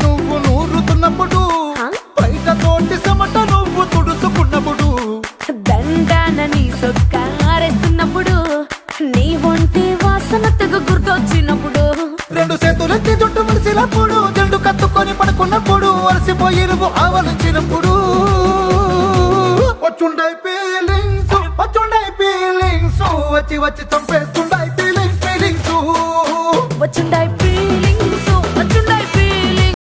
నువ్వు నూరుతున్నప్పుడు బయట తోటి సమట నువ్వు తుడుచుకున్నప్పుడు దండాన నీ సొక్కారేస్తున్నప్పుడు నీ ఒంటి వాసన తెగ గుర్తొచ్చినప్పుడు రెండు చేతులెత్తి చుట్టూ మలిసినప్పుడు జండు కత్తుకొని పడుకున్నప్పుడు అలసిపోయి నువ్వు ఆవలించినప్పుడు వచ్చుండై ఫీలింగ్స్ వచ్చి వచ్చి చంపేస్తుండై